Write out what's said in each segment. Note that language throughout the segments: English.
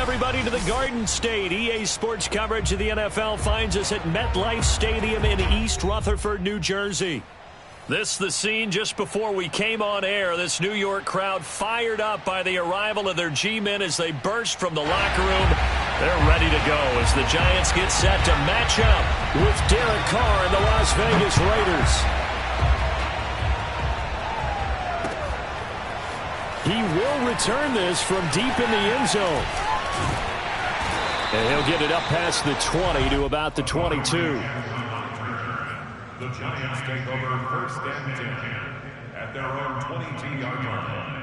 everybody, to the Garden State. EA Sports coverage of the NFL finds us at MetLife Stadium in East Rutherford, New Jersey. This the scene just before we came on air. This New York crowd fired up by the arrival of their G-men as they burst from the locker room. They're ready to go as the Giants get set to match up with Derek Carr and the Las Vegas Raiders. He will return this from deep in the end zone. And he'll get it up past the 20 to about the 22. The Giants take over first and 10 at their own 22-yard line.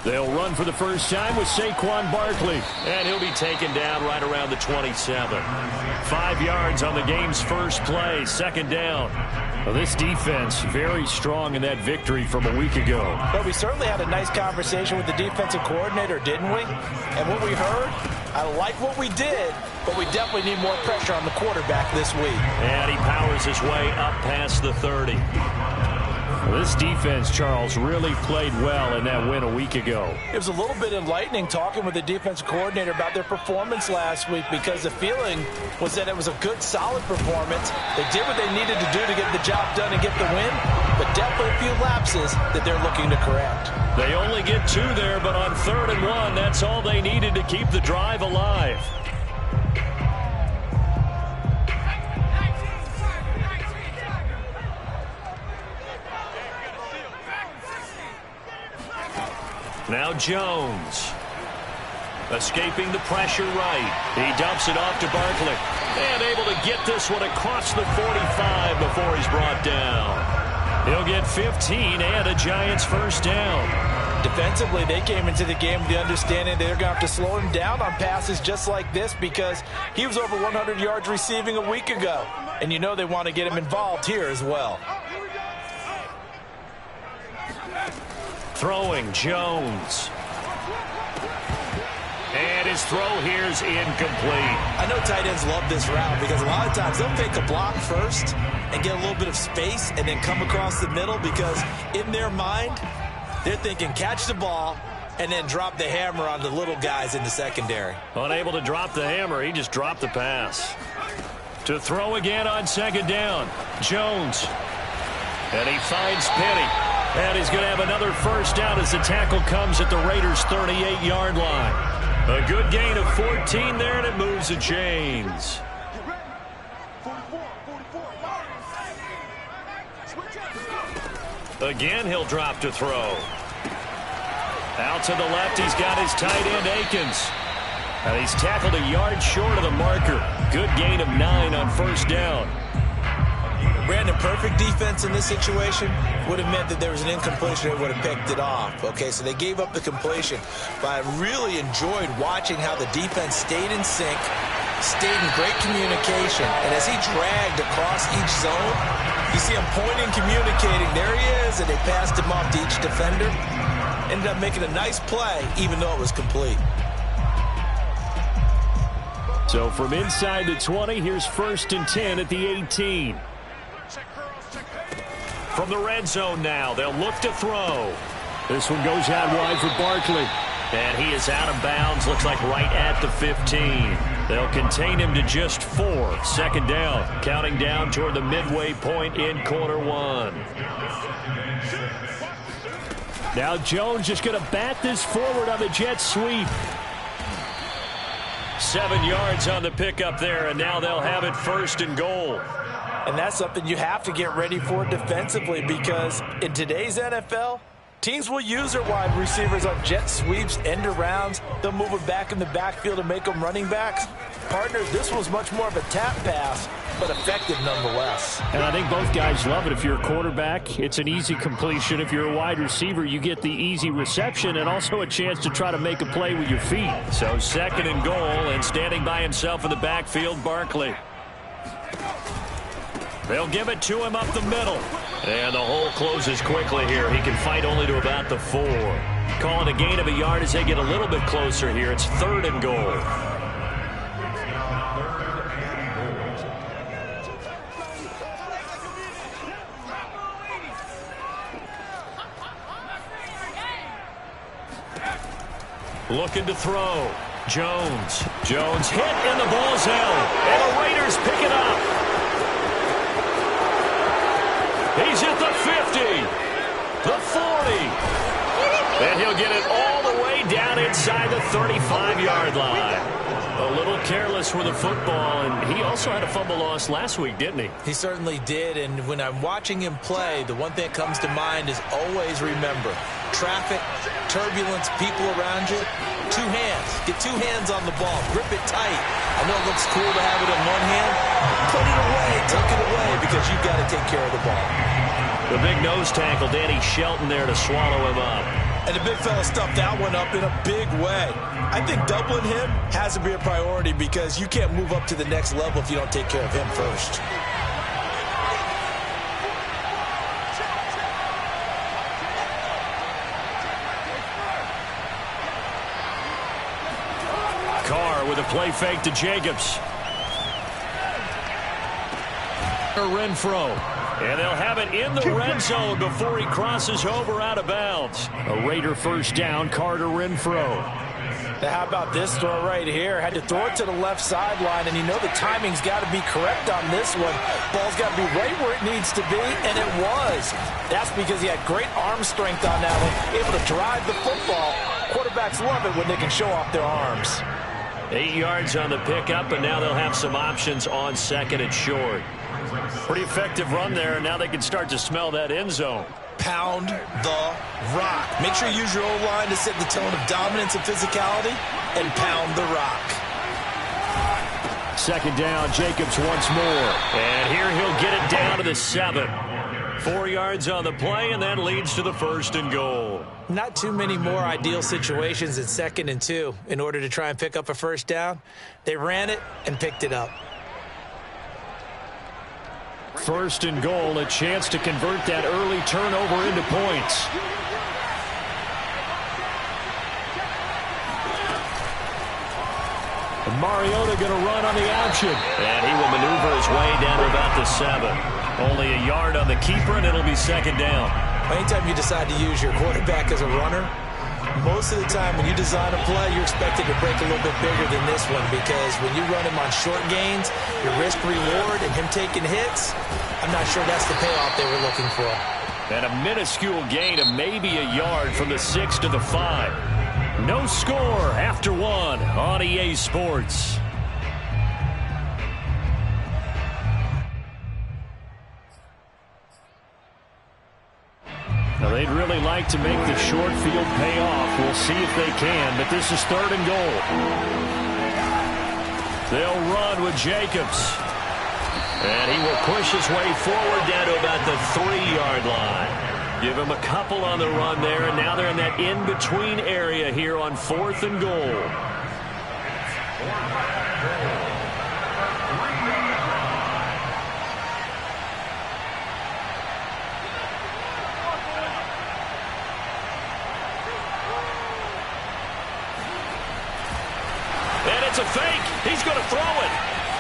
They'll run for the first time with Saquon Barkley. And he'll be taken down right around the 27. 5 yards on the game's first play, second down. Well, this defense very strong in that victory from a week ago. But we certainly had a nice conversation with the defensive coordinator, didn't we? And what we heard, I like what we did, but we definitely need more pressure on the quarterback this week. And he powers his way up past the 30. Well, this defense, Charles, really played well in that win a week ago. It was a little bit enlightening talking with the defensive coordinator about their performance last week, because the feeling was that it was a good, solid performance. They did what they needed to do to get the job done and get the win, but definitely a few lapses that they're looking to correct. They only get 2 there, but on 3rd and 1, that's all they needed to keep the drive alive. Now Jones, escaping the pressure right. He dumps it off to Barkley. And able to get this one across the 45 before he's brought down. He'll get 15 and a Giants first down. Defensively, they came into the game with the understanding they're going to have to slow him down on passes just like this, because he was over 100 yards receiving a week ago. And you know they want to get him involved here as well. Throwing Jones. And his throw here's incomplete. I know tight ends love this route because a lot of times they'll take a block first and get a little bit of space and then come across the middle, because in their mind, they're thinking catch the ball and then drop the hammer on the little guys in the secondary. Unable to drop the hammer, he just dropped the pass. To throw again on second down, Jones. And he finds Penny. And he's going to have another first down as the tackle comes at the Raiders' 38-yard line. A good gain of 14 there, and it moves the chains. Again, he'll drop to throw. Out to the left, he's got his tight end, Akins. And he's tackled a yard short of the marker. Good gain of 9 on first down. Brandon, perfect defense in this situation would have meant that there was an incompletion that would have picked it off. Okay, so they gave up the completion. But I really enjoyed watching how the defense stayed in sync, stayed in great communication. And as he dragged across each zone, you see him pointing, communicating. There he is, and they passed him off to each defender. Ended up making a nice play, even though it was complete. So from inside the 20, here's 1st and 10 at the 18. From the red zone now, they'll look to throw. This one goes out wide for Barkley. And he is out of bounds, looks like right at the 15. They'll contain him to just 4. Second down, counting down toward the midway point in quarter 1. Now Jones just going to bat this forward on the jet sweep. 7 yards on the pickup there, and now they'll have it 1st and goal. And that's something you have to get ready for defensively, because in today's NFL, teams will use their wide receivers on jet sweeps, end arounds. They'll move it back in the backfield and make them running backs. Partners, this was much more of a tap pass, but effective nonetheless. And I think both guys love it. If you're a quarterback, it's an easy completion. If you're a wide receiver, you get the easy reception and also a chance to try to make a play with your feet. So 2nd and goal, and standing by himself in the backfield, Barkley. They'll give it to him up the middle. And the hole closes quickly here. He can fight only to about the 4. Calling a gain of a yard as they get a little bit closer here. It's 3rd and goal. Looking to throw. Jones. Jones hit and the ball's held. And the Raiders pick it up. He's at the 50. The 40. And he'll get it all the way down inside the 35-yard line. A little careless with the football, and he also had a fumble loss last week, didn't he? He certainly did, and when I'm watching him play, the one thing that comes to mind is always remember, traffic, turbulence, people around you, two hands. Get two hands on the ball. Grip it tight. I know it looks cool to have it in one hand. Put it away, tuck it away, because you've got to take care of the ball. The big nose tackle, Danny Shelton there to swallow him up. And the big fella stuffed that one up in a big way. I think doubling him has to be a priority because you can't move up to the next level if you don't take care of him first. Carr with a play fake to Jacobs. Renfro. And they'll have it in the red zone before he crosses over out of bounds. A Raider first down, Carter Renfro. Now how about this throw right here? Had to throw it to the left sideline, and you know the timing's got to be correct on this one. Ball's got to be right where it needs to be, and it was. That's because he had great arm strength on that one, able to drive the football. Quarterbacks love it when they can show off their arms. 8 yards on the pickup, and now they'll have some options on second and short. Pretty effective run there, and now they can start to smell that end zone. Pound the rock. Make sure you use your O-line to set the tone of dominance and physicality, and pound the rock. Second down, Jacobs once more. And here he'll get it down to the 7. 4 yards on the play, and that leads to the first and goal. Not too many more ideal situations in 2nd and 2 in order to try and pick up a first down. They ran it and picked it up. First and goal, a chance to convert that early turnover into points. And Mariota going to run on the option. And he will maneuver his way down to about the 7. Only a yard on the keeper, and it'll be second down. Anytime you decide to use your quarterback as a runner, most of the time when you design a play, you're expected to break a little bit bigger than this one because when you run him on short gains, your risk-reward and him taking hits, I'm not sure that's the payoff they were looking for. And a minuscule gain of maybe a yard from the 6 to the 5. No score after 1 on EA Sports. Now, they'd really like to make the short field pay off. We'll see if they can, but this is 3rd and goal. They'll run with Jacobs. And he will push his way forward down to about the 3-yard line. Give him a couple on the run there, and now they're in that in-between area here on 4th and goal. And it's a fake. He's going to throw it.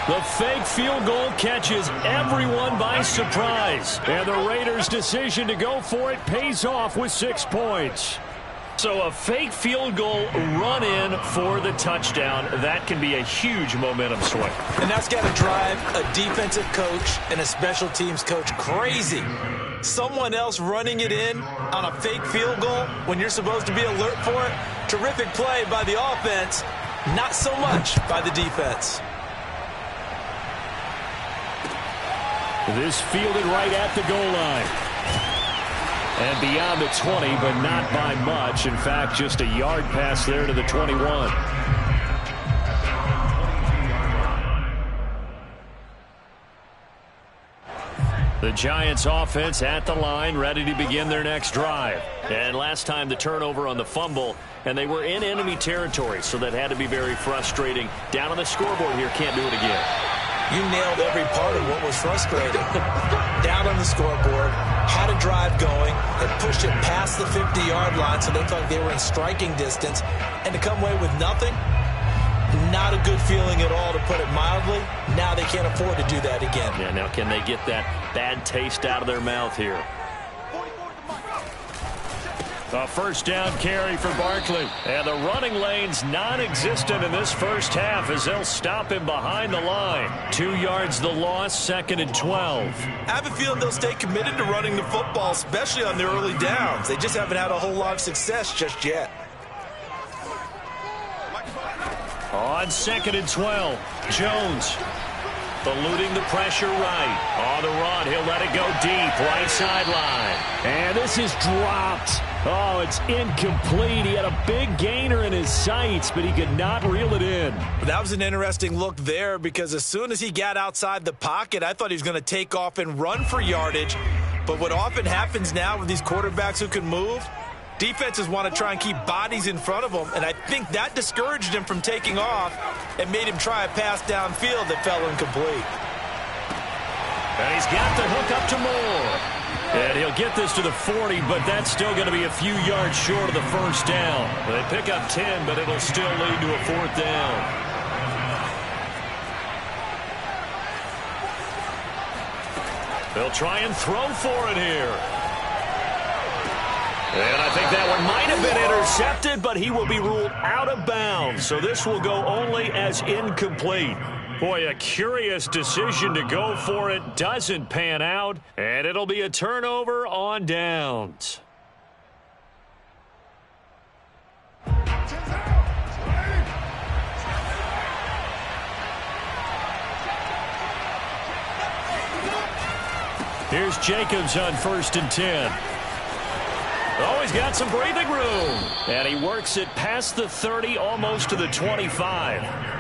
The fake field goal catches everyone by surprise. And the Raiders' decision to go for it pays off with 6 points. So a fake field goal run in for the touchdown. That can be a huge momentum swing. And that's got to drive a defensive coach and a special teams coach crazy. Someone else running it in on a fake field goal when you're supposed to be alert for it. Terrific play by the offense. Not so much by the defense. This fielded right at the goal line. And beyond the 20, but not by much. In fact, just a yard pass there to the 21. The Giants offense at the line, ready to begin their next drive. And last time the turnover on the fumble, and they were in enemy territory, so that had to be very frustrating. Down on the scoreboard here, can't do it again. You nailed every part of what was frustrating. Down on the scoreboard, had a drive going, and pushed it past the 50-yard line so they thought they were in striking distance, and to come away with nothing, not a good feeling at all, to put it mildly. Now they can't afford to do that again. Yeah, now can they get that bad taste out of their mouth here? A first down carry for Barkley. And the running lane's non-existent in this first half as they'll stop him behind the line. 2 yards the loss, 2nd and 12. I have a feeling they'll stay committed to running the football, especially on the early downs. They just haven't had a whole lot of success just yet. On 2nd and 12, Jones eluding the pressure right. On the run, he'll let it go deep, right sideline. And this is dropped. Oh, it's incomplete. He had a big gainer in his sights, but he could not reel it in. That was an interesting look there because as soon as he got outside the pocket, I thought he was going to take off and run for yardage. But what often happens now with these quarterbacks who can move, defenses want to try and keep bodies in front of them, and I think that discouraged him from taking off and made him try a pass downfield that fell incomplete. And he's got the hook up to Moore. And he'll get this to the 40, but that's still going to be a few yards short of the first down. They pick up 10, but it'll still lead to a 4th down. They'll try and throw for it here. And I think that one might have been intercepted, but he will be ruled out of bounds. So this will go only as incomplete. Boy, a curious decision to go for it. Doesn't pan out, and it'll be a turnover on downs. Here's Jacobs on 1st and 10. Oh, he's got some breathing room. And he works it past the 30, almost to the 25.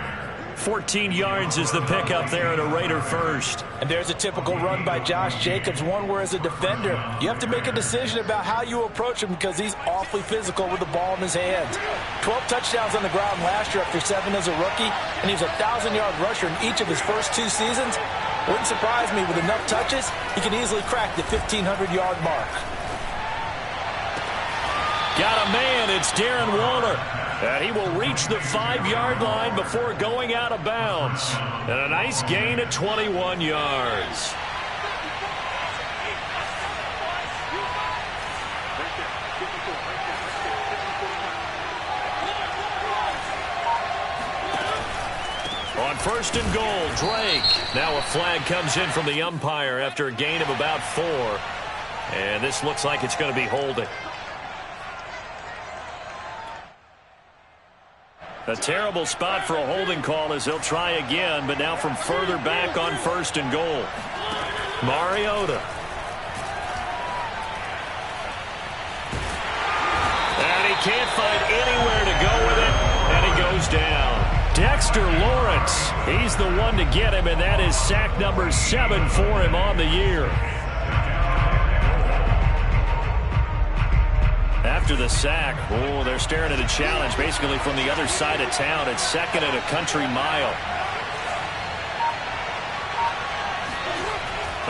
14 yards is the pickup there at a Raider first. And there's a typical run by Josh Jacobs, one where as a defender, you have to make a decision about how you approach him because he's awfully physical with the ball in his hands. 12 touchdowns on the ground last year after 7 as a rookie, and he's a 1,000-yard rusher in each of his first 2 seasons. Wouldn't surprise me with enough touches, he can easily crack the 1,500-yard mark. Got a man, it's Darren Waller. And he will reach the 5-yard line before going out of bounds. And a nice gain at 21 yards. On 1st and goal, Drake. Now a flag comes in from the umpire after a gain of about 4. And this looks like it's going to be holding. A terrible spot for a holding call as they'll try again, but now from further back on 1st and goal. Mariota. And he can't find anywhere to go with it, and he goes down. Dexter Lawrence, he's the one to get him, and that is sack number 7 for him on the year. After the sack, oh, they're staring at a challenge basically from the other side of town. It's 2nd and a country mile.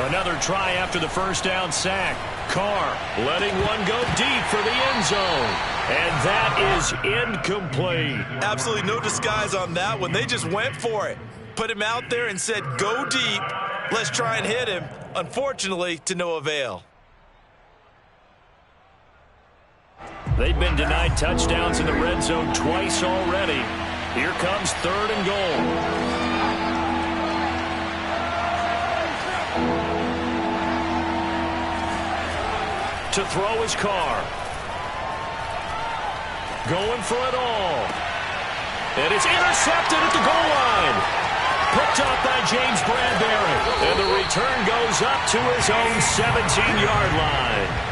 Another try after the first down sack. Carr letting one go deep for the end zone. And that is incomplete. Absolutely no disguise on that one. They just went for it. Put him out there and said, go deep. Let's try and hit him. Unfortunately, to no avail. They've been denied touchdowns in the red zone twice already. Here comes 3rd and goal. To throw his Carr. Going for it all. And it's intercepted at the goal line. Picked up by James Bradbury. And the return goes up to his own 17-yard line.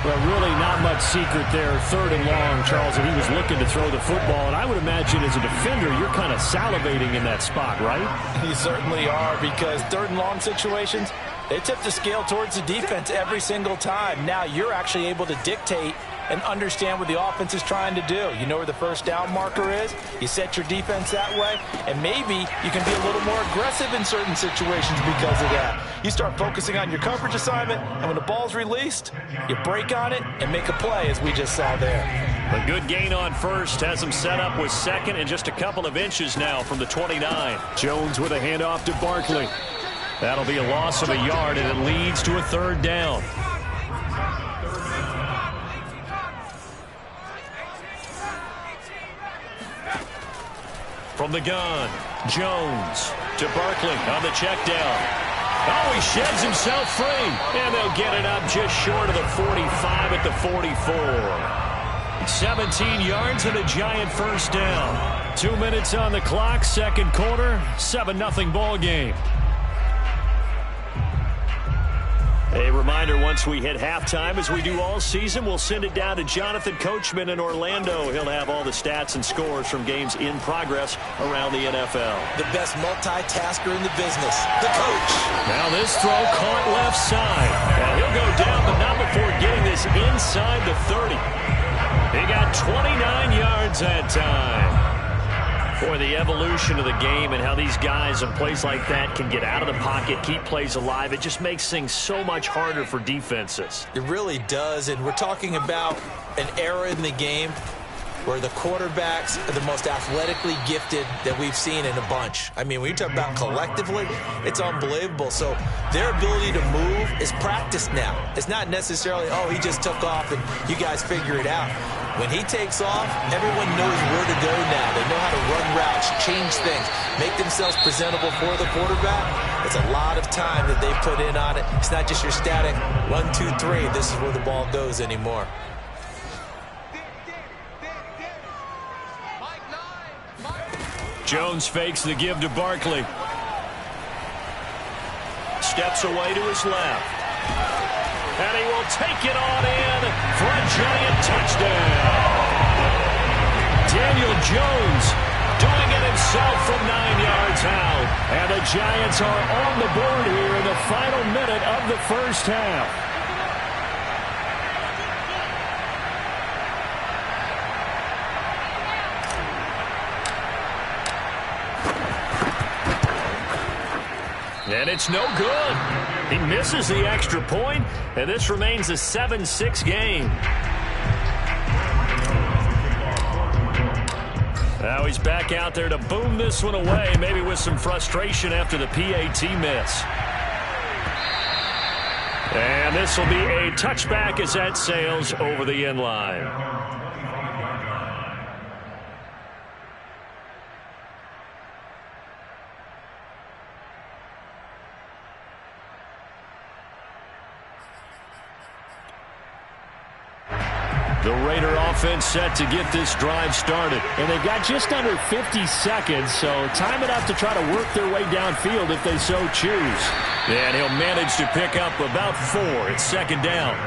Well, really not much secret there. 3rd and long, Charles, and he was looking to throw the football. And I would imagine as a defender, you're kind of salivating in that spot, right? You certainly are, because 3rd and long situations, they tip the scale towards the defense every single time. Now you're actually able to dictate and understand what the offense is trying to do. You know where the first down marker is. You set your defense that way, and maybe you can be a little more aggressive in certain situations because of that. You start focusing on your coverage assignment, and when the ball's released, you break on it and make a play, as we just saw there. A good gain on 1st has him set up with 2nd and just a couple of inches now from the 29. Jones with a handoff to Barkley. That'll be a loss of a yard, and it leads to a 3rd down. From the gun, Jones to Barkley on the check down. Oh, he sheds himself free. And they'll get it up just short of the 45 at the 44. 17 yards and a giant first down. 2 minutes on the clock, second quarter, 7-0 ball game. A reminder, once we hit halftime, as we do all season, we'll send it down to Jonathan Coachman in Orlando. He'll have all the stats and scores from games in progress around the NFL. The best multitasker in the business, the coach. Now this throw caught left side. And he'll go down, but not before getting this inside the 30. He got 29 yards that time. Boy, the evolution of the game and how these guys in plays like that can get out of the pocket, keep plays alive, it just makes things so much harder for defenses. It really does, and we're talking about an era in the game where the quarterbacks are the most athletically gifted that we've seen in a bunch. I mean, when you talk about collectively, it's unbelievable. So their ability to move is practiced now. It's not necessarily, oh, he just took off and you guys figure it out. When he takes off, everyone knows where to go now. They know how to run routes, change things, make themselves presentable for the quarterback. It's a lot of time that they put in on it. It's not just your static 1, 2, 3. This is where the ball goes anymore. Jones fakes the give to Barkley. Steps away to his left. And he will take it on in for a giant touchdown. Daniel Jones doing it himself from 9 yards out. And the Giants are on the board here in the final minute of the first half. And it's no good. He misses the extra point, and this remains a 7-6 game. Now he's back out there to boom this one away, maybe with some frustration after the PAT miss. And this will be a touchback as that sails over the end line. The Raider offense set to get this drive started. And they've got just under 50 seconds, so time enough to try to work their way downfield if they so choose. And he'll manage to pick up about 4. It's second down.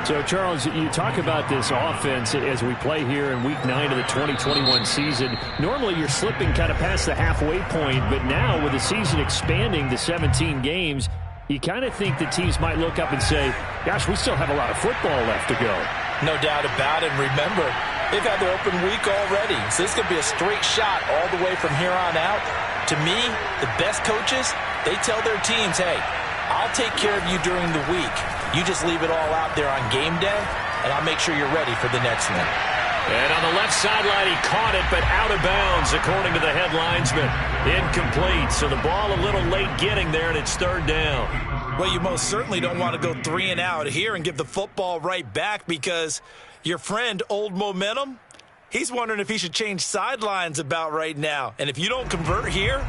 So, Charles, you talk about this offense as we play here in Week 9 of the 2021 season. Normally, you're slipping kind of past the halfway point, but now with the season expanding to 17 games, you kind of think the teams might look up and say, gosh, we still have a lot of football left to go. No doubt about it. Remember, they've had their open week already, so this could be a straight shot all the way from here on out. To me, the best coaches, they tell their teams, hey, I'll take care of you during the week. You just leave it all out there on game day, and I'll make sure you're ready for the next one. And on the left sideline, he caught it, but out of bounds, according to the head linesman. Incomplete, so the ball a little late getting there, and it's third down. Well, you most certainly don't want to go 3 and out here and give the football right back because your friend, Old Momentum, he's wondering if he should change sidelines about right now. And if you don't convert here,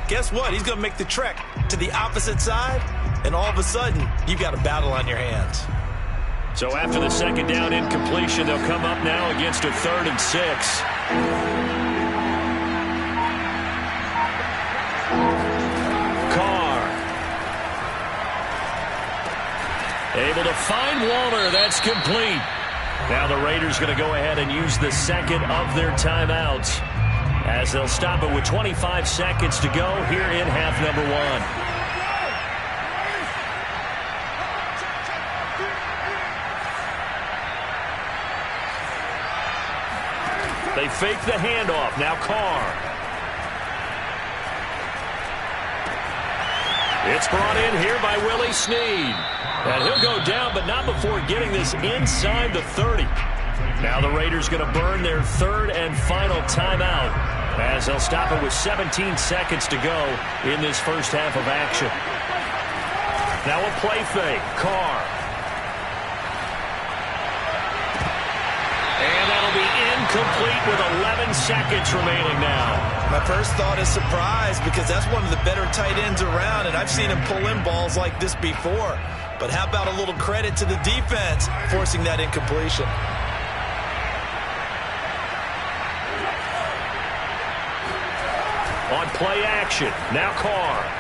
guess what? He's going to make the trek to the opposite side, and all of a sudden, you've got a battle on your hands. So after the second down incompletion, they'll come up now against a 3rd and 6. Able to find Waller. That's complete. Now the Raiders going to go ahead and use the second of their timeouts as they'll stop it with 25 seconds to go here in half number 1. They fake the handoff. Now Carr. It's brought in here by Willie Snead. And he'll go down, but not before getting this inside the 30. Now the Raiders going to burn their 3rd and final timeout as they'll stop it with 17 seconds to go in this first half of action. Now a play fake. Carr. And that'll be incomplete with 11 seconds remaining now. My first thought is surprise because that's one of the better tight ends around, and I've seen him pull in balls like this before. But how about a little credit to the defense forcing that incompletion? On play action, now Carr.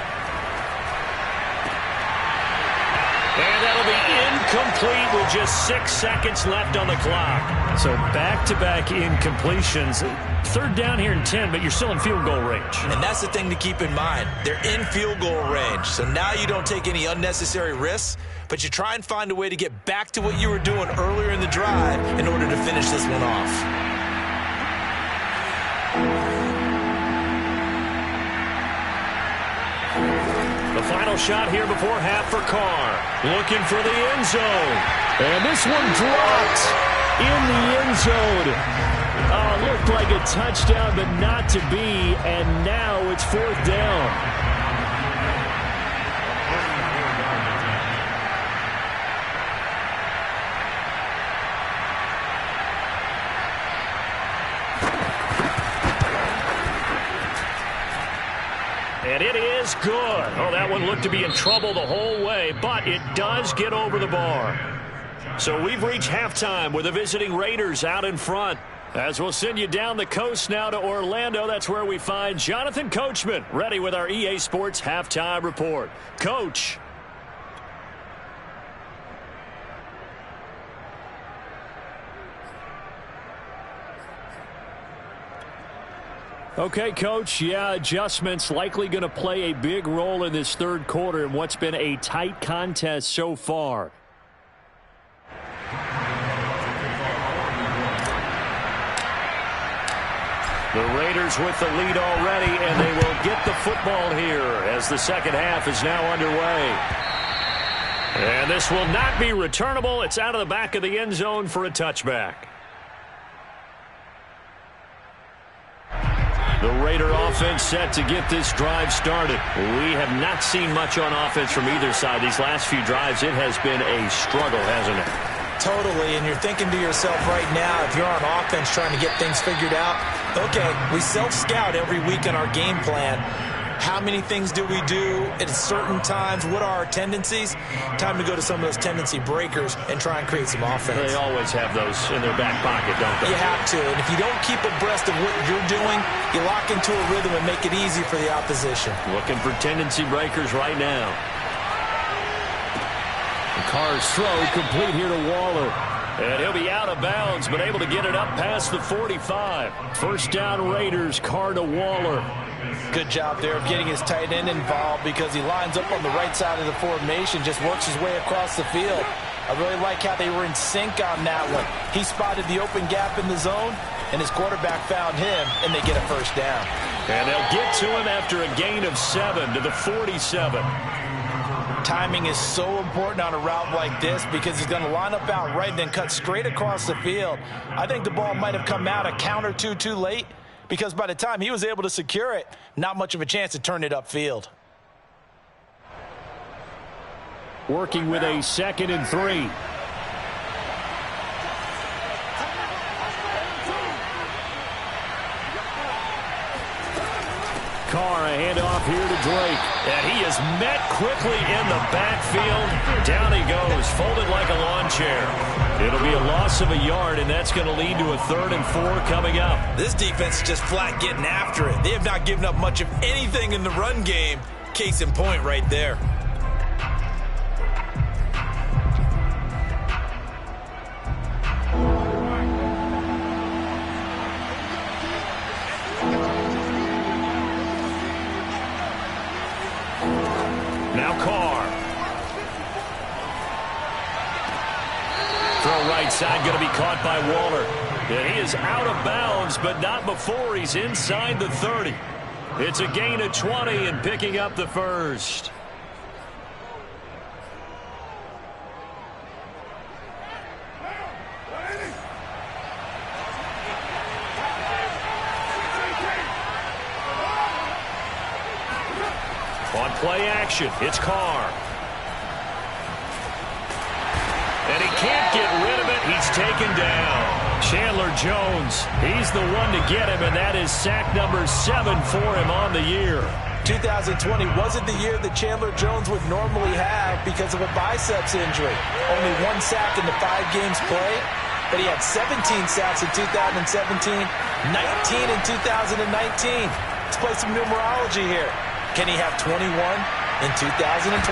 And that'll be incomplete with just 6 seconds left on the clock. So back-to-back incompletions. Third down here and 10, but you're still in field goal range. And that's the thing to keep in mind. They're in field goal range. So now you don't take any unnecessary risks, but you try and find a way to get back to what you were doing earlier in the drive in order to finish this one off. The final shot here before half for Carr. Looking for the end zone. And this one dropped in the end zone. Oh, looked like a touchdown, but not to be. And now it's 4th down. And it is good. Oh, that one looked to be in trouble the whole way, but it does get over the bar. So we've reached halftime with the visiting Raiders out in front. As we'll send you down the coast now to Orlando, that's where we find Jonathan Coachman ready with our EA Sports Halftime Report. Coach. Okay, Coach, yeah, adjustments likely going to play a big role in this third quarter in what's been a tight contest so far. The Raiders with the lead already, and they will get the football here as the second half is now underway. And this will not be returnable. It's out of the back of the end zone for a touchback. The Raider offense set to get this drive started. We have not seen much on offense from either side. These last few drives, it has been a struggle, hasn't it? Totally, and you're thinking to yourself right now, if you're on offense trying to get things figured out, okay, we self-scout every week in our game plan. How many things do we do at certain times? What are our tendencies? Time to go to some of those tendency breakers and try and create some offense. They always have those in their back pocket, don't they? You have to, and if you don't keep abreast of what you're doing, you lock into a rhythm and make it easy for the opposition. Looking for tendency breakers right now. Carr's throw complete here to Waller. And he'll be out of bounds, but able to get it up past the 45. First down Raiders, Carr to Waller. Good job there of getting his tight end involved because he lines up on the right side of the formation, just works his way across the field. I really like how they were in sync on that one. He spotted the open gap in the zone, and his quarterback found him, and they get a first down. And they'll get to him after a gain of 7 to the 47. Timing is so important on a route like this because he's going to line up out right and then cut straight across the field. I think the ball might have come out a count or two too late because by the time he was able to secure it, not much of a chance to turn it upfield. Working with a 2nd and 3. Carr, a handoff here to Drake. And he is met quickly in the backfield. Down he goes, folded like a lawn chair. It'll be a loss of a yard, and that's going to lead to a 3rd and 4 coming up. This defense is just flat getting after it. They have not given up much of anything in the run game. Case in point right there. Now Carr. Throw right side, going to be caught by Waller. And he is out of bounds, but not before he's inside the 30. It's a gain of 20 and picking up the first. On play action, it's Carr. And he can't get rid of it. He's taken down. Chandler Jones, he's the one to get him, and that is sack number 7 for him on the year. 2020 wasn't the year that Chandler Jones would normally have because of a biceps injury. Only 1 sack in the 5 games played, but he had 17 sacks in 2017, 19 in 2019. Let's play some numerology here. Can he have 21 in 2021?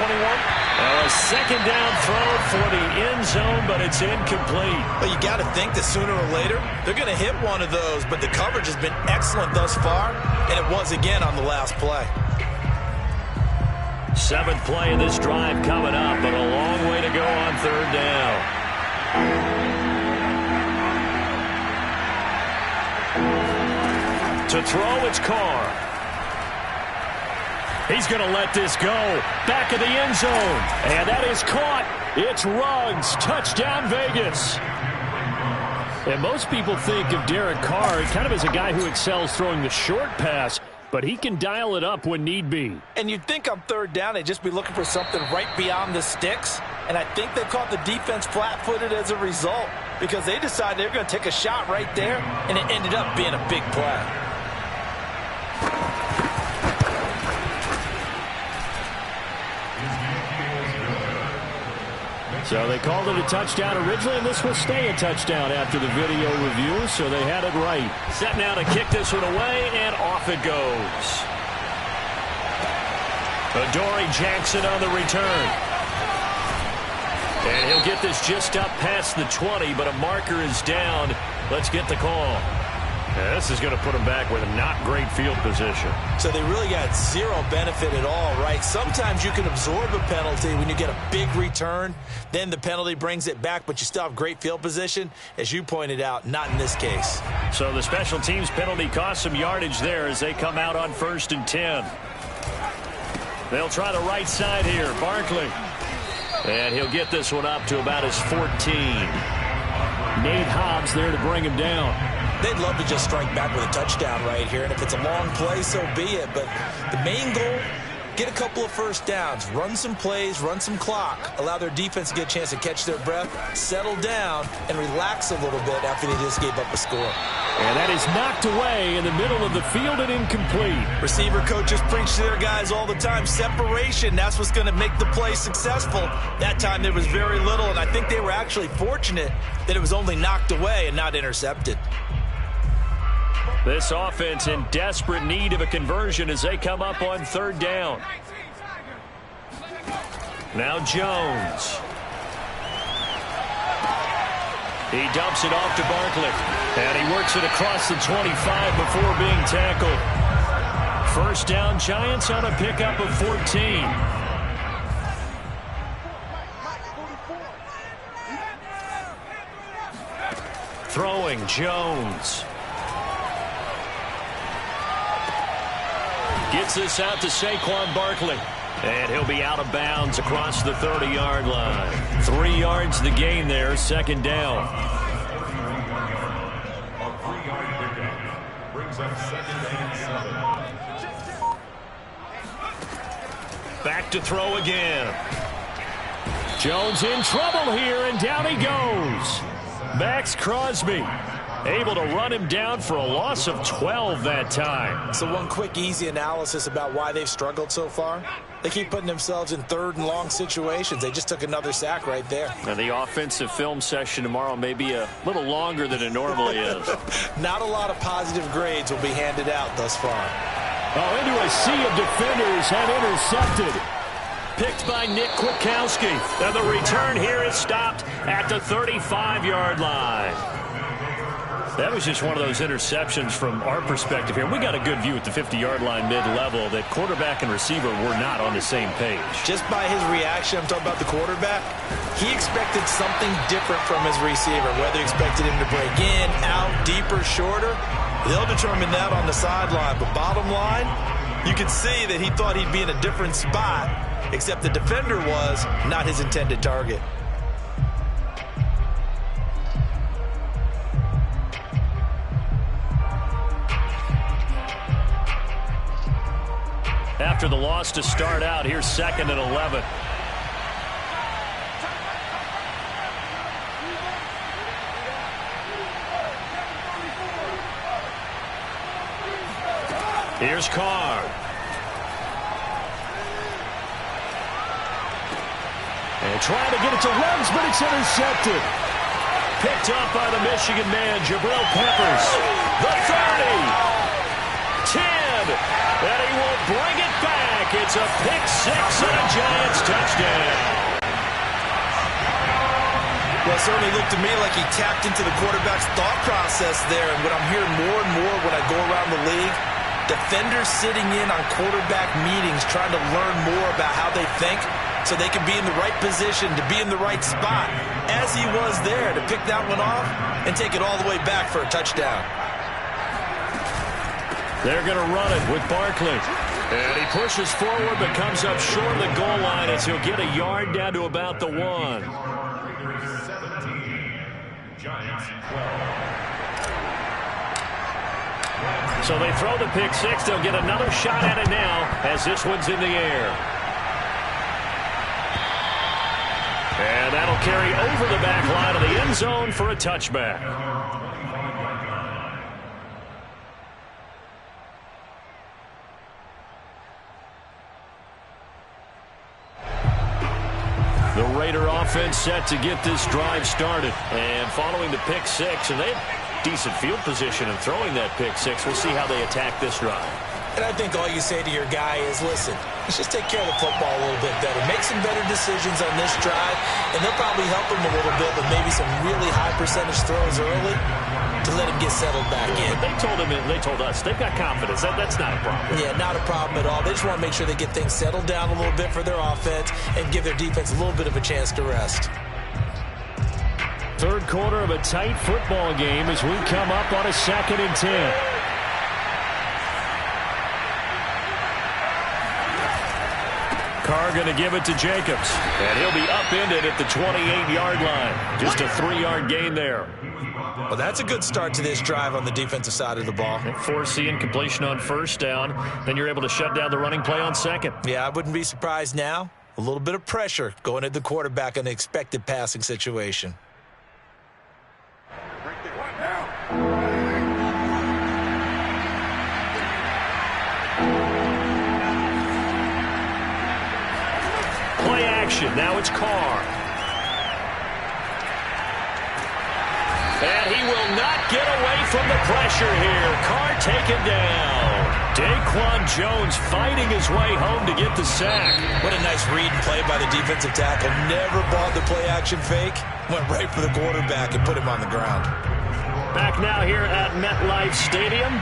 A second down throw for the end zone, but it's incomplete. Well, you got to think that sooner or later they're going to hit one of those, but the coverage has been excellent thus far, and it was again on the last play. 7th play of this drive coming up, but a long way to go on 3rd down. To throw, it's Carr. He's going to let this go. Back of the end zone. And that is caught. It's Ruggs. Touchdown, Vegas. And most people think of Derek Carr kind of as a guy who excels throwing the short pass, but he can dial it up when need be. And you'd think on 3rd down they'd just be looking for something right beyond the sticks. And I think they caught the defense flat-footed as a result because they decided they were going to take a shot right there, and it ended up being a big play. So they called it a touchdown originally, and this will stay a touchdown after the video review, so they had it right. Set now to kick this one away, and off it goes. Adoree Jackson on the return. And he'll get this just up past the 20, but a marker is down. Let's get the call. Yeah, this is going to put them back with a not great field position. So they really got zero benefit at all, right? Sometimes you can absorb a penalty when you get a big return. Then the penalty brings it back, but you still have great field position. As you pointed out, not in this case. So the special teams penalty cost some yardage there as they come out on 1st and 10. They'll try the right side here. Barkley. And he'll get this one up to about his 14. Nate Hobbs there to bring him down. They'd love to just strike back with a touchdown right here, and if it's a long play, so be it. But the main goal, get a couple of first downs, run some plays, run some clock, allow their defense to get a chance to catch their breath, settle down, and relax a little bit after they just gave up a score. And that is knocked away in the middle of the field and incomplete. Receiver coaches preach to their guys all the time. Separation, that's what's going to make the play successful. That time there was very little, and I think they were actually fortunate that it was only knocked away and not intercepted. This offense in desperate need of a conversion as they come up on 3rd down. Now Jones. He dumps it off to Barkley. And he works it across the 25 before being tackled. 1st down, Giants on a pickup of 14. Throwing Jones. Gets this out to Saquon Barkley. And he'll be out of bounds across the 30-yard line. 3 yards the gain there, 2nd down. A 3-yard pickup brings up 2nd and 7. Back to throw again. Jones in trouble here, and down he goes. Max Crosby able to run him down for a loss of 12 that time. So one quick, easy analysis about why they've struggled so far. They keep putting themselves in 3rd and long situations. They just took another sack right there. Now the offensive film session tomorrow may be a little longer than it normally is. Not a lot of positive grades will be handed out thus far. Oh, into a sea of defenders and intercepted. Picked by Nick Kwiatkowski. And the return here is stopped at the 35-yard line. That was just one of those interceptions from our perspective here. We got a good view at the 50-yard line mid-level that quarterback and receiver were not on the same page. Just by his reaction, I'm talking about the quarterback, he expected something different from his receiver, whether he expected him to break in, out, deeper, shorter. They'll determine that on the sideline. But bottom line, you can see that he thought he'd be in a different spot, except the defender was not his intended target. After the loss to start out, here's 2nd and 11. Here's Carr. And trying to get it to Ruggs, but it's intercepted. Picked up by the Michigan man, Jabril Peppers. The 30. 10. And he will bring it back. It's a pick six and a Giants touchdown. Well, it certainly looked to me like he tapped into the quarterback's thought process there. And what I'm hearing more and more when I go around the league, defenders sitting in on quarterback meetings trying to learn more about how they think so they can be in the right position to be in the right spot, as he was there to pick that one off and take it all the way back for a touchdown. They're going to run it with Barkley. And he pushes forward but comes up short of the goal line as he'll get a yard down to about the 1. So they throw the pick six. They'll get another shot at it now as this one's in the air. And that'll carry over the back line of the end zone for a touchback. The Raider offense set to get this drive started. And following the pick six, and they have decent field position and throwing that pick six. We'll see how they attack this drive. And I think all you say to your guy is, listen, let's just take care of the football a little bit better. Make some better decisions on this drive, and they'll probably help him a little bit with maybe some really high percentage throws early to let him get settled back in. They told us they've got confidence. That's not a problem. Yeah, not a problem at all. They just want to make sure they get things settled down a little bit for their offense and give their defense a little bit of a chance to rest. Third quarter of a tight football game as we come up on a 2nd and 10. Carr going to give it to Jacobs. And he'll be upended at the 28-yard line. Just a 3-yard gain there. Well, that's a good start to this drive on the defensive side of the ball. Force the incompletion on first down. Then you're able to shut down the running play on second. Yeah, I wouldn't be surprised now. A little bit of pressure going at the quarterback in an expected passing situation. Play action. Now it's Carr. And he will not get away from the pressure here. Carr taken down. Daquan Jones fighting his way home to get the sack. What a nice read and play by the defensive tackle. Never bought the play-action fake. Went right for the quarterback and put him on the ground. Back now here at MetLife Stadium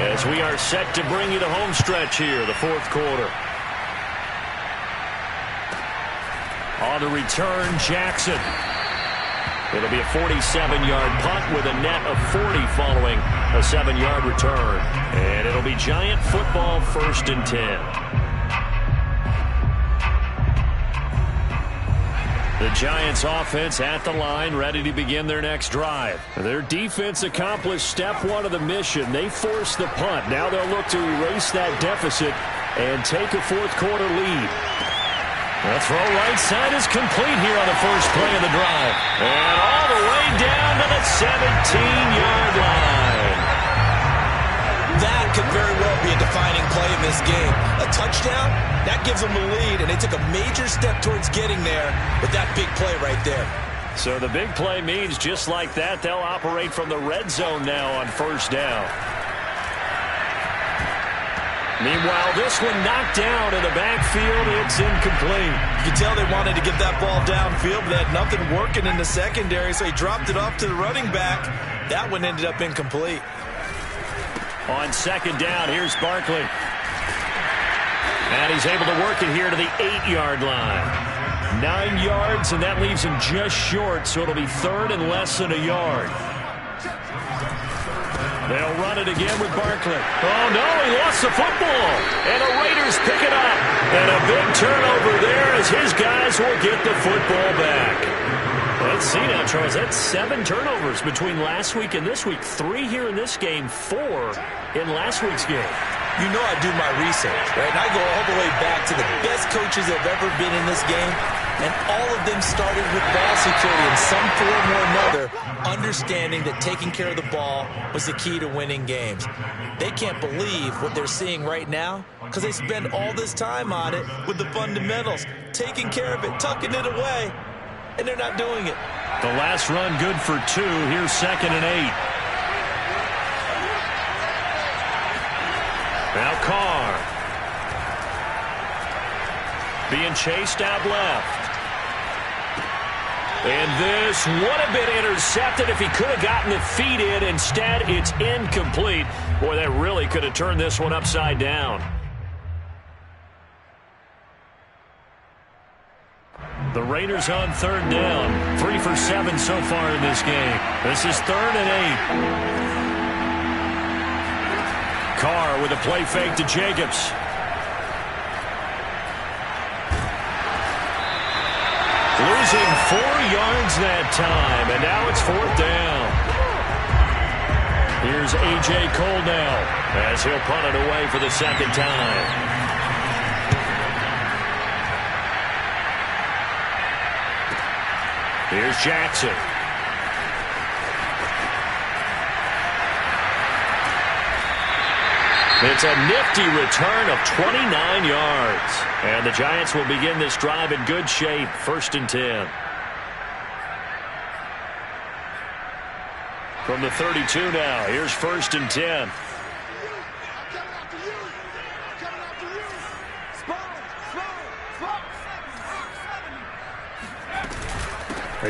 as we are set to bring you the home stretch here, the fourth quarter. On the return, Jackson. It'll be a 47-yard punt with a net of 40 following a 7-yard return. And it'll be Giant football, 1st and 10. The Giants offense at the line, ready to begin their next drive. Their defense accomplished step 1 of the mission. They forced the punt. Now they'll look to erase that deficit and take a fourth quarter lead. The throw right side is complete here on the first play of the drive. And all the way down to the 17-yard line. That could very well be a defining play in this game. A touchdown, that gives them the lead, and they took a major step towards getting there with that big play right there. So the big play means just like that, they'll operate from the red zone now on first down. Meanwhile, this one knocked down in the backfield. It's incomplete. You can tell they wanted to get that ball downfield, but they had nothing working in the secondary, so he dropped it off to the running back. That one ended up incomplete. On second down, here's Barkley. And he's able to work it here to the 8-yard line. 9 yards, and that leaves him just short, so it'll be 3rd and less than a yard. They'll run it again with Barkley. Oh, no, he lost the football. And the Raiders pick it up. And a big turnover there as his guys will get the football back. Let's see now, Charles. That's 7 turnovers between last week and this week. 3 here in this game, 4 in last week's game. You know I do my research, right? And I go all the way back to the best coaches that have ever been in this game. And all of them started with ball security in some form or another, understanding that taking care of the ball was the key to winning games. They can't believe what they're seeing right now because they spend all this time on it with the fundamentals, taking care of it, tucking it away, and they're not doing it. The last run good for 2. Here's 2nd and 8. Now Carr. Being chased out left. And this would have been intercepted if he could have gotten the feet in. Instead, it's incomplete. Boy, that really could have turned this one upside down. The Raiders on 3rd down. 3 for 7 so far in this game. This is 3rd and 8. Carr with a play fake to Jacobs. Losing 4 yards that time, and now it's 4th down. Here's A.J. Cole now as he'll punt it away for the 2nd time. Here's Jackson. It's a nifty return of 29 yards. And the Giants will begin this drive in good shape. 1st and 10. From the 32 now. Here's 1st and 10.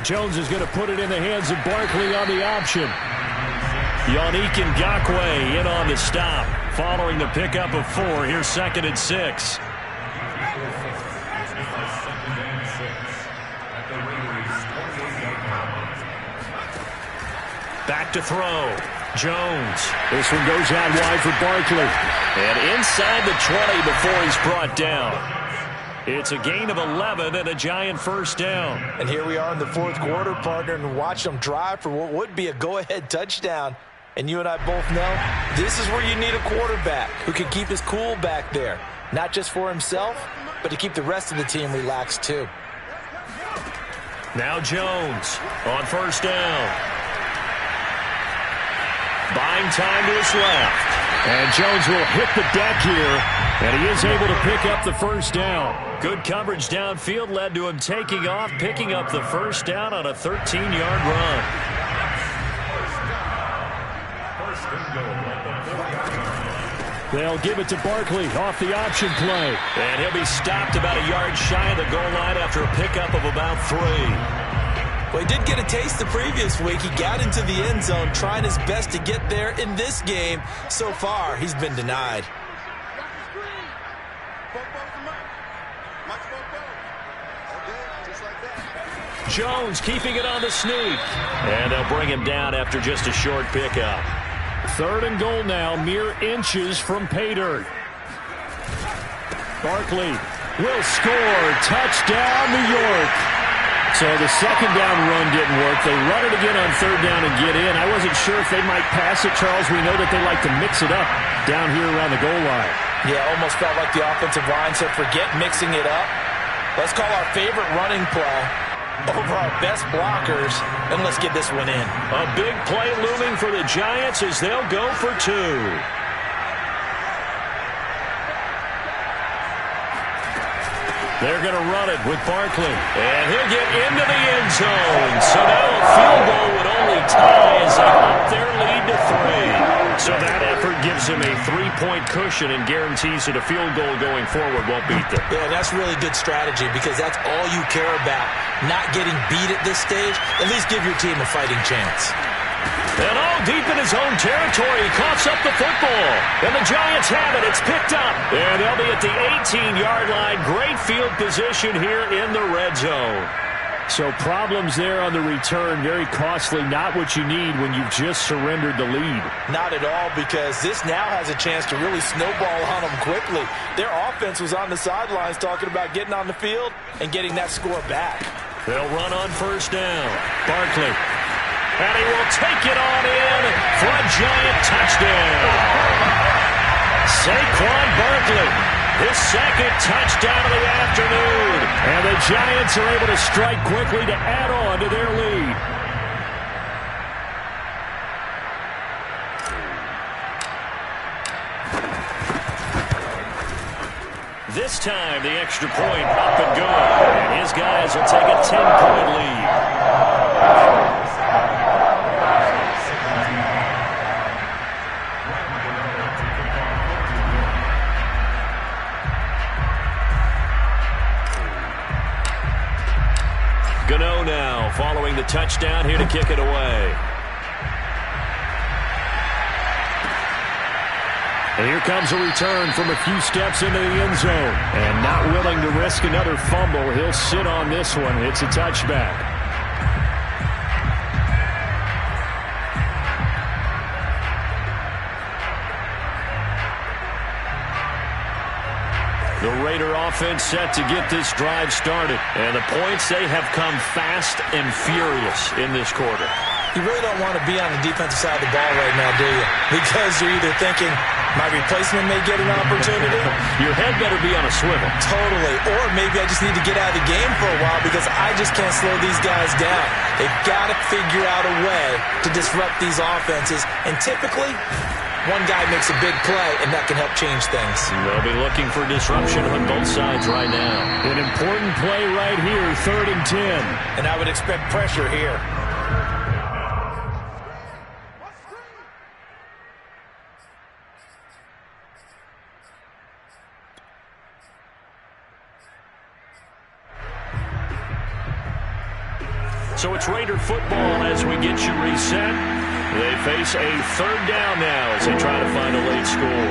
Jones is going to put it in the hands of Barkley on the option. Yannick Ngakoue in on the stop. Following the pickup of 4, here's 2nd and 6. Back to throw. Jones. This one goes out wide for Barkley. And inside the 20 before he's brought down. It's a gain of 11 and a Giant 1st down. And here we are in the 4th quarter, partner, and watch them drive for what would be a go-ahead touchdown. And you and I both know this is where you need a quarterback who can keep his cool back there. Not just for himself, but to keep the rest of the team relaxed too. Now Jones on 1st down. Buying time to his left. And Jones will hit the deck here, and he is able to pick up the 1st down. Good coverage downfield led to him taking off, picking up the 1st down on a 13-yard run. They'll give it to Barkley off the option play. And he'll be stopped about a yard shy of the goal line after a pickup of about 3. Well, he did get a taste the previous week. He got into the end zone trying his best to get there in this game. So far, he's been denied. Jones keeping it on the sneak. And they'll bring him down after just a short pickup. 3rd and goal now, mere inches from pay dirt. Barkley will score. Touchdown, New York. So the 2nd down run didn't work. They run it again on 3rd down and get in. I wasn't sure if they might pass it, Charles. We know that they like to mix it up down here around the goal line. Yeah, almost felt like the offensive line said, forget mixing it up. Let's call our favorite running play over our best blockers, and let's get this one in. A big play looming for the Giants as they'll go for 2. They're going to run it with Barkley. And he'll get into the end zone. So now a field goal would only tie as they up their lead to 3. So that effort gives him a 3-point cushion and guarantees that a field goal going forward won't beat them. Yeah, that's really good strategy because that's all you care about. Not getting beat at this stage. At least give your team a fighting chance. And all deep in his own territory, he coughs up the football. And the Giants have it. It's picked up. And they'll be at the 18-yard line. Great field position here in the red zone. So problems there on the return. Very costly. Not what you need when you've just surrendered the lead. Not at all, because this now has a chance to really snowball on them quickly. Their offense was on the sidelines talking about getting on the field and getting that score back. They'll run on 1st down. Barkley. And he will take it on in for a Giant touchdown. Saquon Barkley His second touchdown of the afternoon. And the Giants are able to strike quickly to add on to their lead. This time, the extra point up and good. And his guys will take a 10-point lead. Gano now following the touchdown here to kick it away. And here comes a return from a few steps into the end zone. And not willing to risk another fumble, he'll sit on this one. It's a touchback. The Raider offense set to get this drive started. And the points, they have come fast and furious in this quarter. You really don't want to be on the defensive side of the ball right now, do you? Because you're either thinking, my replacement may get an opportunity. Your head better be on a swivel. Totally. Or maybe I just need to get out of the game for a while because I just can't slow these guys down. They've got to figure out a way to disrupt these offenses. And typically, one guy makes a big play, and that can help change things. They'll be looking for disruption on both sides right now. An important play right here, 3rd and 10. And I would expect pressure here. So it's Raider football as we get you reset. They face a 3rd down now as they try to find a late score.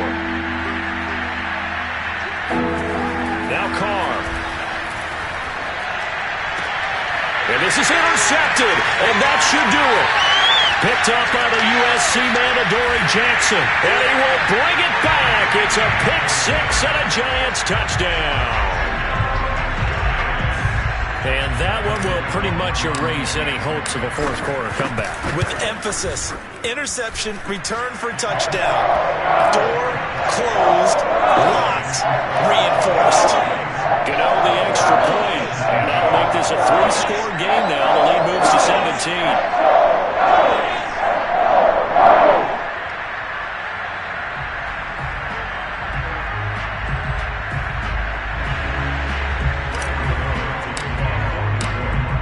Now Carr. And this is intercepted, and that should do it. Picked up by the USC man, Adoree Jackson. And he will bring it back. It's a pick 6 and a Giants touchdown. And that one will pretty much erase any hopes of a fourth-quarter comeback. With emphasis, interception, return for touchdown. Door closed, locked, reinforced. Gano the extra point. And that'll make this a 3-score game now. The lead moves to 17.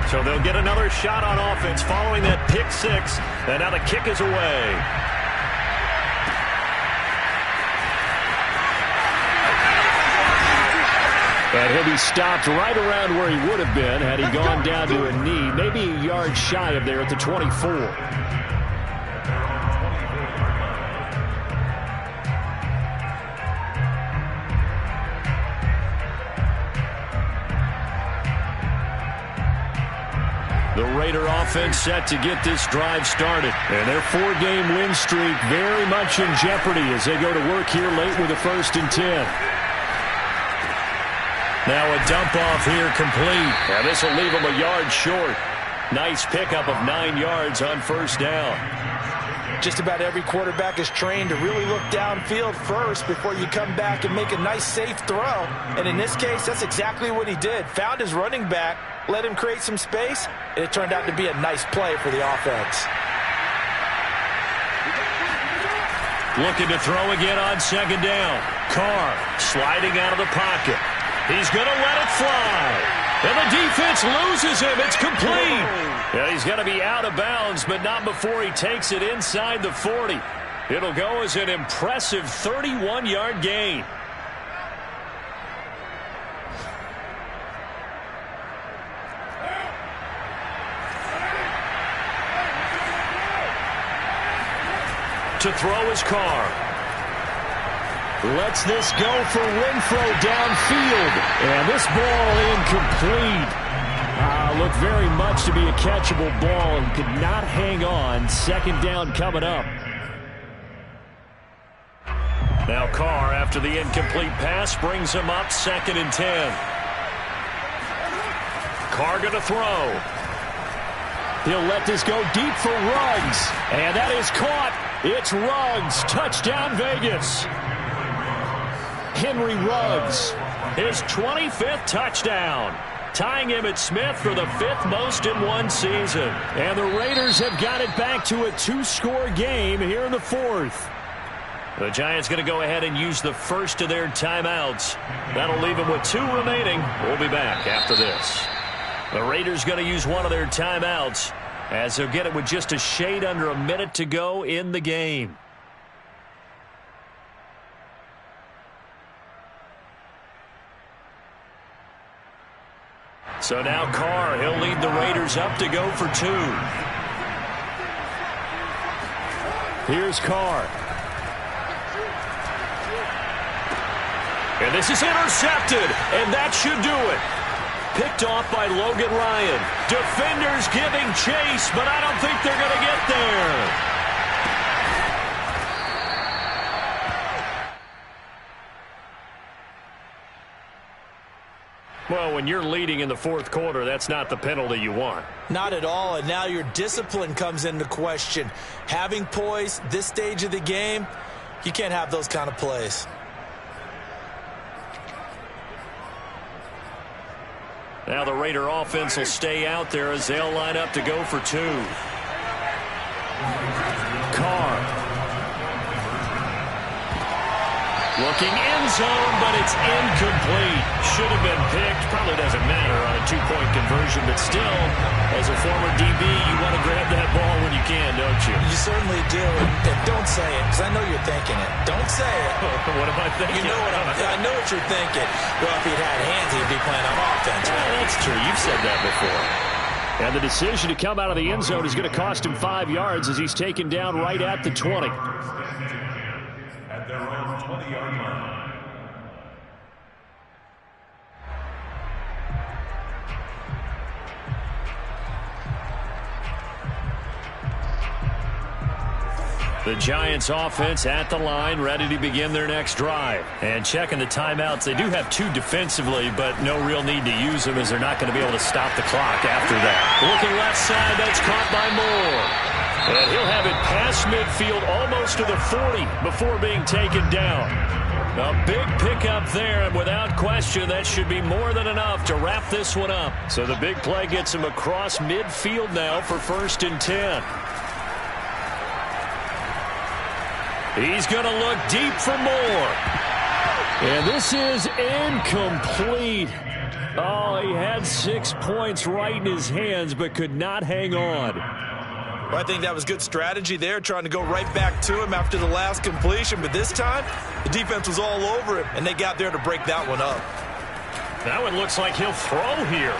So they'll get another shot on offense following that pick 6. And now the kick is away. And he'll be stopped right around where he would have been had he gone down to a knee, maybe a yard shy of there at the 24. The Raider offense set to get this drive started. And their 4-game win streak very much in jeopardy as they go to work here late with a 1st and 10. Now a dump off here complete. And this will leave them a yard short. Nice pickup of 9 yards on 1st down. Just about every quarterback is trained to really look downfield first before you come back and make a nice, safe throw. And in this case, that's exactly what he did. Found his running back, let him create some space, and it turned out to be a nice play for the offense. Looking to throw again on 2nd down. Carr sliding out of the pocket. He's going to let it fly. And the defense loses him. It's complete. Yeah, he's going to be out of bounds, but not before he takes it inside the 40. It'll go as an impressive 31-yard gain. To throw his Carr. Lets this go for Renfro downfield. And this ball incomplete. Looked very much to be a catchable ball and could not hang on. 2nd down coming up. Now Carr, after the incomplete pass, brings him up 2nd and 10. Carr going to throw. He'll let this go deep for Ruggs. And that is caught. It's Ruggs. Touchdown, Vegas. Henry Ruggs, his 25th touchdown, tying him at Smith for the 5th most in one season. And the Raiders have got it back to a 2-score game here in the 4th. The Giants going to go ahead and use the first of their timeouts. That'll leave them with 2 remaining. We'll be back after this. The Raiders going to use one of their timeouts as they'll get it with just a shade under a minute to go in the game. So now Carr, he'll lead the Raiders up to go for 2. Here's Carr. And this is intercepted, and that should do it. Picked off by Logan Ryan. Defenders giving chase, but I don't think they're going to get there. Well, when you're leading in the 4th quarter, that's not the penalty you want. Not at all, and now your discipline comes into question. Having poise this stage of the game, you can't have those kind of plays. Now the Raider offense will stay out there as they'll line up to go for 2. Carr. Looking end zone, but it's incomplete. Should have been picked. Probably doesn't matter on a 2-point conversion, but still, as a former DB, you want to grab that ball when you can, don't you? You certainly do, and don't say it, because I know you're thinking it. Don't say it. What am I thinking? You know I know what you're thinking. Well, if he'd had hands, he'd be playing on offense. Right? That's true. You've said that before. And the decision to come out of the end zone is going to cost him 5 yards as he's taken down right at the 20. At their own 20-yard line. The Giants offense at the line, ready to begin their next drive. And checking the timeouts, they do have 2 defensively, but no real need to use them as they're not going to be able to stop the clock after that. Looking left side, that's caught by Moore. And he'll have it past midfield almost to the 40 before being taken down. A big pickup there, and without question, that should be more than enough to wrap this one up. So the big play gets him across midfield now for 1st and 10. He's going to look deep for Moore. And this is incomplete. Oh, he had 6 points right in his hands, but could not hang on. Well, I think that was good strategy there, trying to go right back to him after the last completion. But this time, the defense was all over him, and they got there to break that one up. Now it looks like he'll throw here.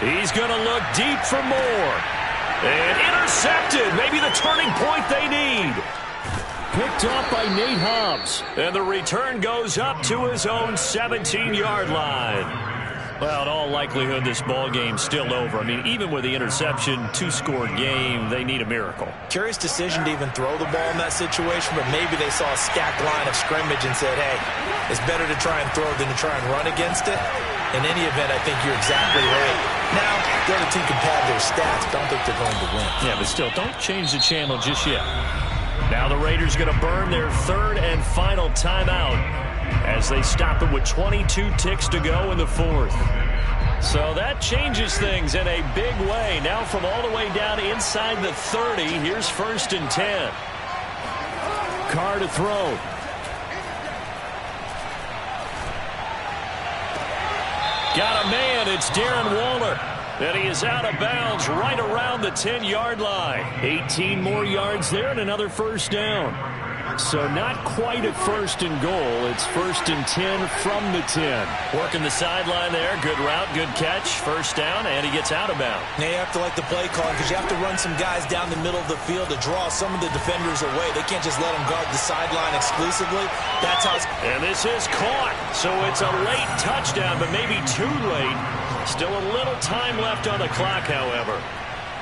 He's going to look deep for Moore. And intercepted. Maybe the turning point they need. Picked off by Nate Hobbs. And the return goes up to his own 17-yard line. Well, in all likelihood, this ball game's still over. I mean, even with the interception, 2-score game, they need a miracle. Curious decision to even throw the ball in that situation, but maybe they saw a stacked line of scrimmage and said, hey, it's better to try and throw than to try and run against it. In any event, I think you're exactly right. Now, the other team can pad their stats, but I don't think they're going to win. Yeah, but still, don't change the channel just yet. Now the Raiders going to burn their 3rd and final timeout as they stop it with 22 ticks to go in the 4th. So that changes things in a big way. Now from all the way down inside the 30, here's 1st and 10. Carr to throw. Got a man, it's Darren Waller. And he is out of bounds right around the 10-yard line. 18 more yards there and another 1st down. So not quite a 1st and goal. It's 1st and 10 from the 10. Working the sideline there. Good route, good catch. 1st down, and he gets out of bounds. Now you have to like the play call because you have to run some guys down the middle of the field to draw some of the defenders away. They can't just let them guard the sideline exclusively. That's how it's... And this is caught. So it's a late touchdown, but maybe too late. Still a little time left on the clock, however.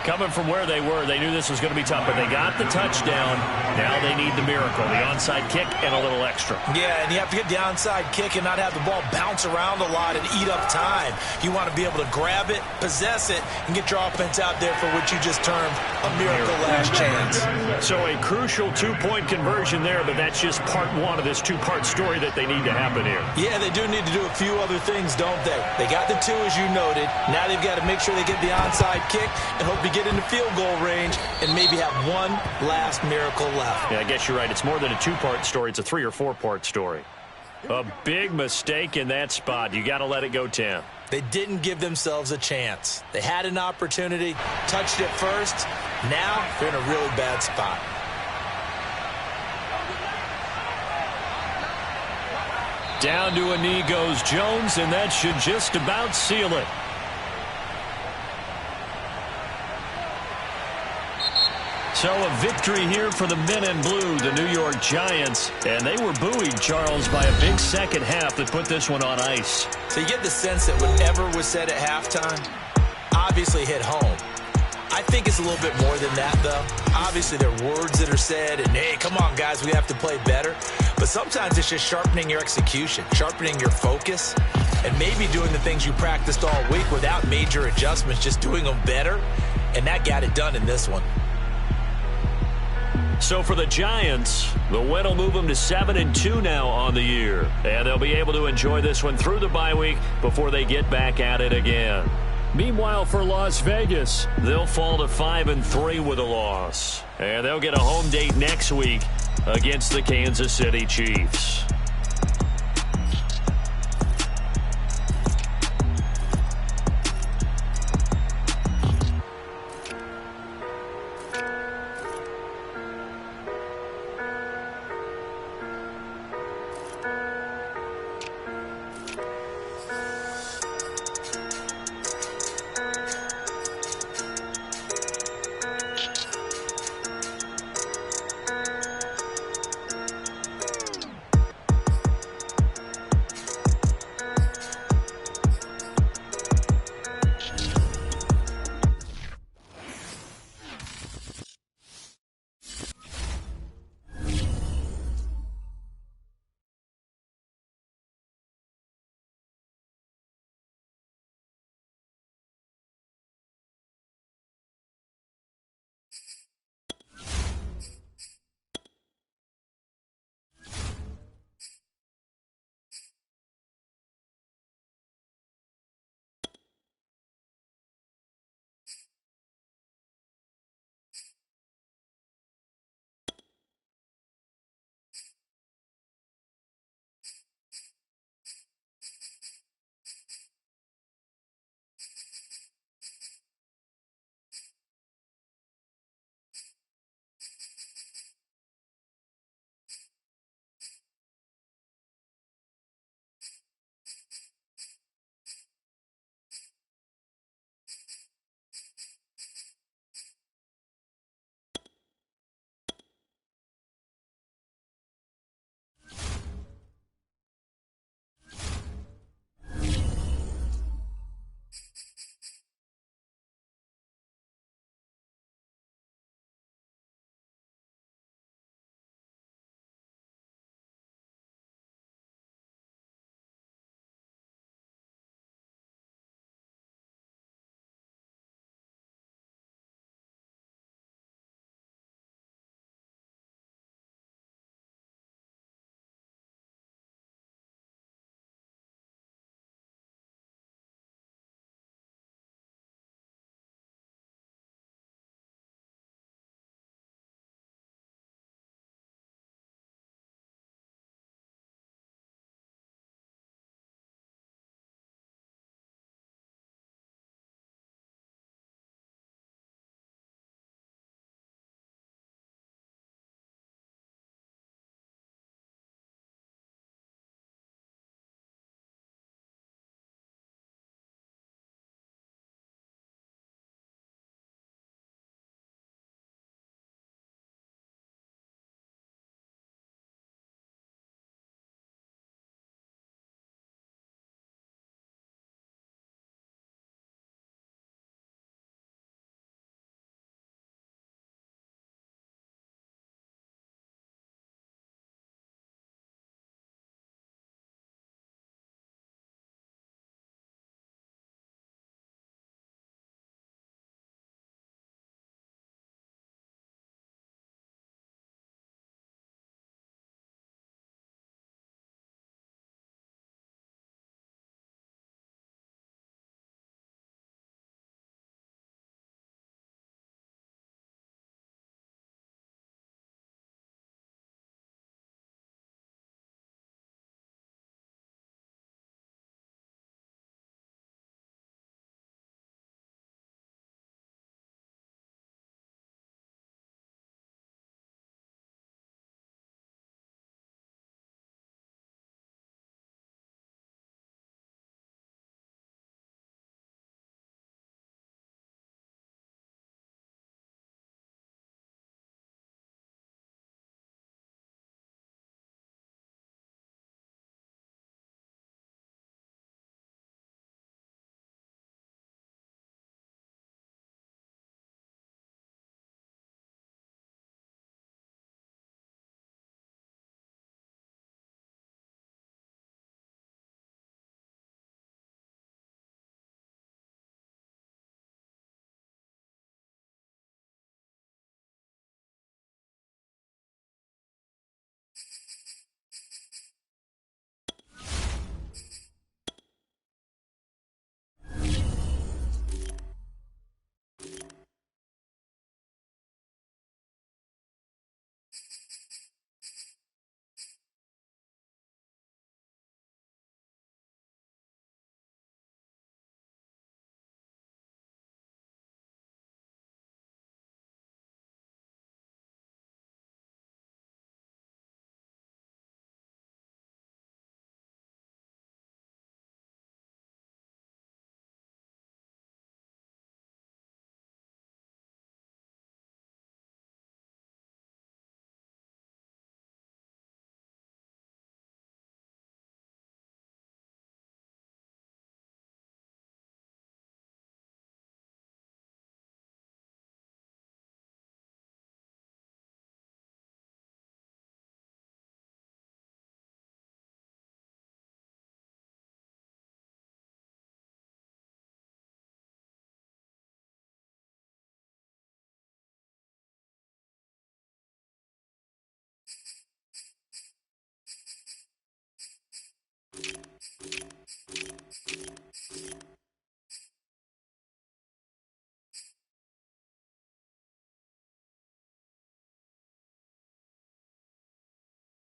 Coming from where they were, they knew this was going to be tough, but they got the touchdown. Now they need the miracle, the onside kick and a little extra. Yeah, and you have to get the onside kick and not have the ball bounce around a lot and eat up time. You want to be able to grab it, possess it, and get your offense out there for what you just termed a miracle last chance. So a crucial two-point conversion there, but that's just part one of this two-part story that they need to happen here. Yeah, they do need to do a few other things, don't they? They got the two, as you noted. Now they've got to make sure they get the onside kick and hope to get into field goal range and maybe have one last miracle left. Yeah, I guess you're right. It's more than a two-part story. It's a three- or four-part story. A big mistake in that spot. You got to let it go 10. They didn't give themselves a chance. They had an opportunity, touched it first. Now they're in a really bad spot. Down to a knee goes Jones, and that should just about seal it. So a victory here for the men in blue, the New York Giants. And they were buoyed, Charles, by a big second half that put this one on ice. So you get the sense that whatever was said at halftime obviously hit home. I think it's a little bit more than that, though. Obviously, there are words that are said, and, hey, come on, guys, we have to play better. But sometimes it's just sharpening your execution, sharpening your focus, and maybe doing the things you practiced all week without major adjustments, just doing them better, and that got it done in this one. So for the Giants, the win will move them to 7-2 now on the year. And they'll be able to enjoy this one through the bye week before they get back at it again. Meanwhile, for Las Vegas, they'll fall to 5-3 with a loss. And they'll get a home date next week against the Kansas City Chiefs.